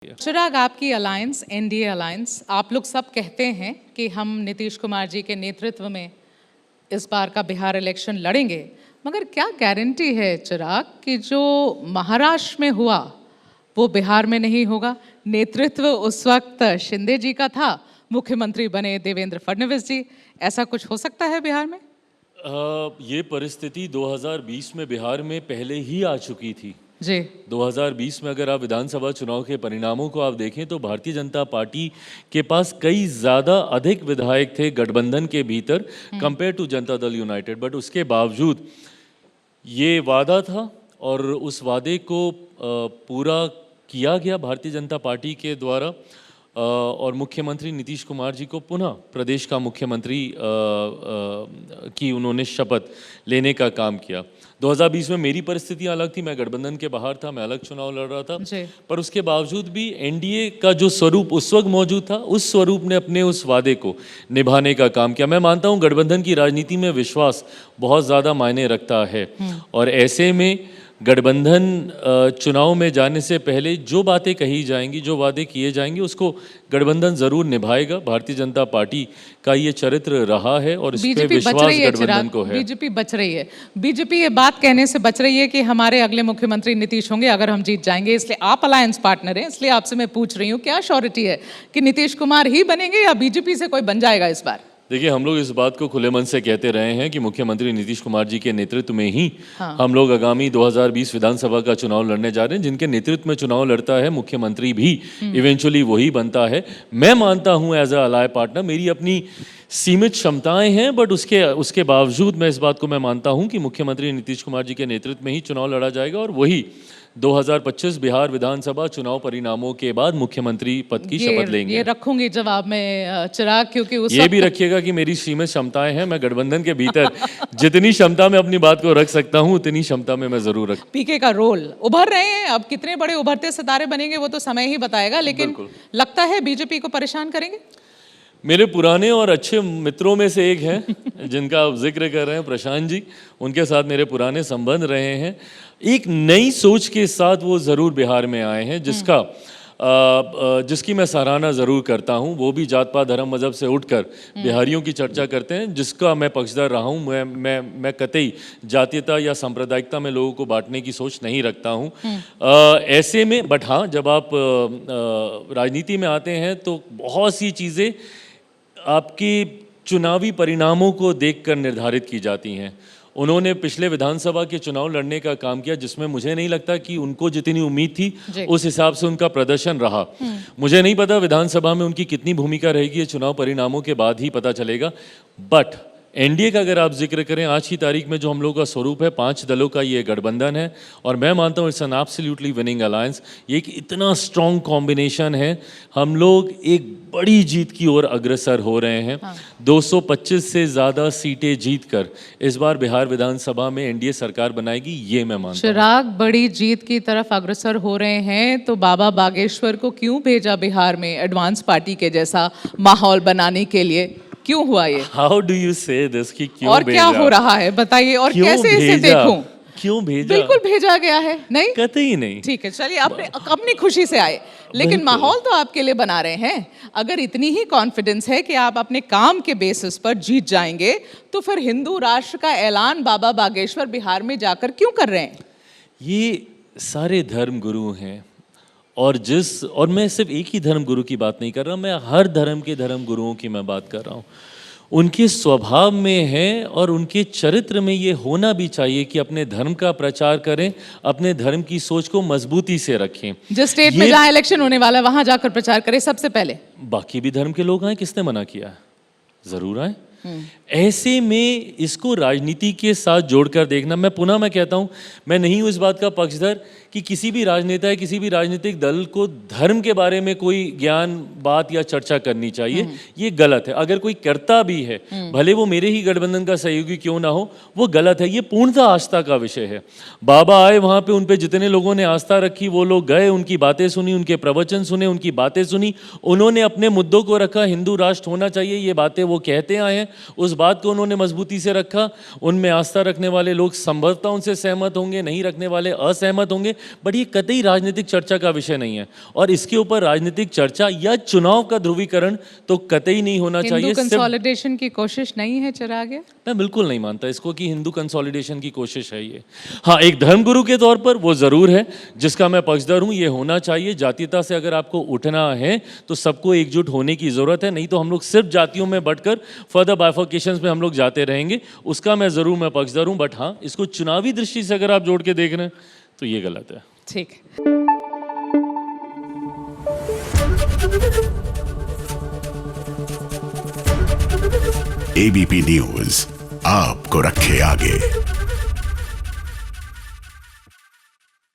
चिराग, आपकी alliance NDA alliance, आप लोग सब कहते हैं कि हम नीतीश कुमार जी के नेतृत्व में इस बार का बिहार इलेक्शन लड़ेंगे, मगर क्या गारंटी है चिराग कि जो महाराष्ट्र में हुआ वो बिहार में नहीं होगा? नेतृत्व उस वक्त शिंदे जी का था, मुख्यमंत्री बने देवेंद्र फडणवीस जी। ऐसा कुछ हो सकता है बिहार में? ये परिस्थिति 2020 में बिहार में पहले ही आ चुकी थी जी। 2020 में अगर आप विधानसभा चुनाव के परिणामों को आप देखें तो भारतीय जनता पार्टी के पास कई ज़्यादा अधिक विधायक थे गठबंधन के भीतर compare to Janata Dal United, but उसके बावजूद ये वादा था और उस वादे को पूरा किया गया भारतीय जनता पार्टी के द्वारा और मुख्यमंत्री नीतीश कुमार जी को पुनः प्रदेश का मुख्यमंत्री की उन्होंने शपथ लेने का काम किया। 2020 में मेरी परिस्थितियां अलग थी, मैं गठबंधन के बाहर था, मैं अलग चुनाव लड़ रहा था, पर उसके बावजूद भी एनडीए का जो स्वरूप उस वक्त मौजूद था, उस स्वरूप ने अपने उस वादे को निभाने का काम किया। मैं मानता हूं गठबंधन की राजनीति में विश्वास बहुत ज़्यादा मायने रखता है और ऐसे में गठबंधन चुनाव में जाने से पहले जो बातें कही जाएंगी, जो वादे किए जाएंगे, उसको गठबंधन जरूर निभाएगा। भारतीय जनता पार्टी का ये चरित्र रहा है और इस पे विश्वास गठबंधन को है। बीजेपी बच रही है। बीजेपी ये बात कहने से बच रही है कि हमारे अगले मुख्यमंत्री नीतीश होंगे अगर हम जीत जाएंगे, इसलिए आप अलायंस पार्टनर हैं, इसलिए आपसे मैं पूछ रही हूँ क्या श्योरिटी है कि नीतीश कुमार ही बनेंगे या बीजेपी से कोई बन जाएगा इस बार? देखिए, हम लोग इस बात को खुले मन से कहते रहे हैं कि मुख्यमंत्री नीतीश कुमार जी के नेतृत्व में ही हम लोग आगामी 2020 विधानसभा का चुनाव लड़ने जा रहे हैं। जिनके नेतृत्व में चुनाव लड़ता है मुख्यमंत्री भी इवेंचुअली वही बनता है। मैं मानता हूं एज अ अलाय पार्टनर मेरी अपनी सीमित क्षमताएं हैं, बट उसके बावजूद मैं इस बात को मैं मानता हूं कि मुख्यमंत्री नीतीश कुमार जी के नेतृत्व में ही चुनाव लड़ा जाएगा और वही 2025 बिहार विधानसभा चुनाव परिणामों के बाद मुख्यमंत्री पद की शपथ लेंगे। ये रखूंगी जवाब में चिराग, क्योंकि ये भी रखिएगा कि मेरी सीमित क्षमताएं हैं। मैं गठबंधन के भीतर जितनी क्षमता में अपनी बात को रख सकता हूं उतनी क्षमता में मैं जरूर रख। पीके का रोल उभर रहे हैं, अब कितने बड़े उभरते सितारे बनेंगे वो तो समय ही बताएगा, लेकिन लगता है बीजेपी को परेशान करेंगे। मेरे पुराने और अच्छे मित्रों में से एक हैं जिनका आप जिक्र कर रहे हैं, प्रशांत जी, उनके साथ मेरे पुराने संबंध रहे हैं। एक नई सोच के साथ वो ज़रूर बिहार में आए हैं जिसकी मैं सराहना ज़रूर करता हूं। वो भी जात पात धर्म मज़हब से उठकर बिहारियों की चर्चा करते हैं, जिसका मैं पक्षधर रहा हूं। मैं कतई जातीयता या सांप्रदायिकता में लोगों को बांटने की सोच नहीं रखता हूं। ऐसे में बट हाँ, जब आप राजनीति में आते हैं तो बहुत सी चीज़ें आपके चुनावी परिणामों को देखकर निर्धारित की जाती हैं। उन्होंने पिछले विधानसभा के चुनाव लड़ने का काम किया जिसमें मुझे नहीं लगता कि उनको जितनी उम्मीद थी उस हिसाब से उनका प्रदर्शन रहा। मुझे नहीं पता विधानसभा में उनकी कितनी भूमिका रहेगी, ये चुनाव परिणामों के बाद ही पता चलेगा। बट एनडीए का अगर आप जिक्र करें, आज की तारीख में जो हम लोग का स्वरूप है, 5 दलों का ये गठबंधन है और मैं मानता हूँ it's an absolutely winning alliance. ये एक इतना स्ट्रॉन्ग कॉम्बिनेशन है, हम लोग एक बड़ी जीत की ओर अग्रसर हो रहे हैं। 225 से ज़्यादा सीटें जीतकर इस बार बिहार विधानसभा में एनडीए सरकार बनाएगी, ये मैं मानता हूँ। चिराग, बड़ी जीत की तरफ अग्रसर हो रहे हैं तो बाबा बागेश्वर को क्यों भेजा बिहार में एडवांस पार्टी के जैसा माहौल बनाने के लिए? क्यों हुआ ये? हाउ डू यू से दिस कि क्यों और क्या हो रहा है बताइए, और कैसे इसे देखूं? क्यों भेजा? बिल्कुल भेजा गया है। नहीं, कतई नहीं। ठीक है, चलिए अपनी खुशी से आए, लेकिन माहौल तो आपके लिए बना रहे हैं। अगर इतनी ही कॉन्फिडेंस है कि आप अपने काम के बेसिस पर जीत जाएंगे तो फिर हिंदू राष्ट्र का ऐलान बाबा बागेश्वर बिहार में जाकर क्यों कर रहे हैं? ये सारे धर्म गुरु हैं और मैं सिर्फ एक ही धर्म गुरु की बात नहीं कर रहा, मैं हर धर्म के धर्म गुरुओं की मैं बात कर रहा हूँ। उनके स्वभाव में है और उनके चरित्र में ये होना भी चाहिए कि अपने धर्म का प्रचार करें, अपने धर्म की सोच को मजबूती से रखें। जिस स्टेट में जहाँ इलेक्शन होने वाला है वहां जाकर प्रचार करें सबसे पहले। बाकी भी धर्म के लोग आए, किसने मना किया है? जरूर आए। ऐसे में इसको राजनीति के साथ जोड़कर देखना, मैं कहता हूं, मैं नहीं हूं इस बात का पक्षधर कि किसी भी राजनेता या किसी भी राजनीतिक दल को धर्म के बारे में कोई ज्ञान बात या चर्चा करनी चाहिए, ये गलत है। अगर कोई करता भी है, भले वो मेरे ही गठबंधन का सहयोगी क्यों ना हो, वो गलत है। ये पूर्णतः आस्था का विषय है। बाबा आए वहां पे, उन पे जितने लोगों ने आस्था रखी वो लोग गए, उनकी बातें सुनी, उनके प्रवचन सुने, उनकी बातें सुनी, उन्होंने अपने मुद्दों को रखा। हिंदू राष्ट्र होना चाहिए, ये बातें वो कहते आए हैं, उस बात को उन्होंने मजबूती से रखा। उनमें आस्था रखने वाले लोग संभवतः उनसे सहमत होंगे, नहीं रखने वाले असहमत होंगे, बट ये कतई राजनीतिक चर्चा का विषय नहीं है। और इसके ऊपर राजनीतिक चर्चा या चुनाव का ध्रुवीकरण तो कतई नहीं होना चाहिए। हिंदू कंसोलिडेशन की कोशिश नहीं है चिराग? मैं बिल्कुल नहीं मानता इसको कि हिंदू कंसोलिडेशन की कोशिश है ये। हाँ, एक धर्मगुरु के तौर पर वो ज़रूर है, जिसका मैं पक्षधर हूँ। ये होना चाहिए। जातीयता से अगर आपको उठना है तो सबको एकजुट होने की ज़रूरत है, नहीं तो हम लोग सिर्फ जातियों में बंटकर फर्दर बाइफर्केशंस में हम लोग जाते रहेंगे। उसका मैं ज़रूर मैं पक्षधर हूँ। बट हाँ, इसको चुनावी दृष्टि से अगर आप जोड़ के देख रहे हैं तो ये गलत है। ठीक। एबीपी न्यूज़ आपको रखे आगे।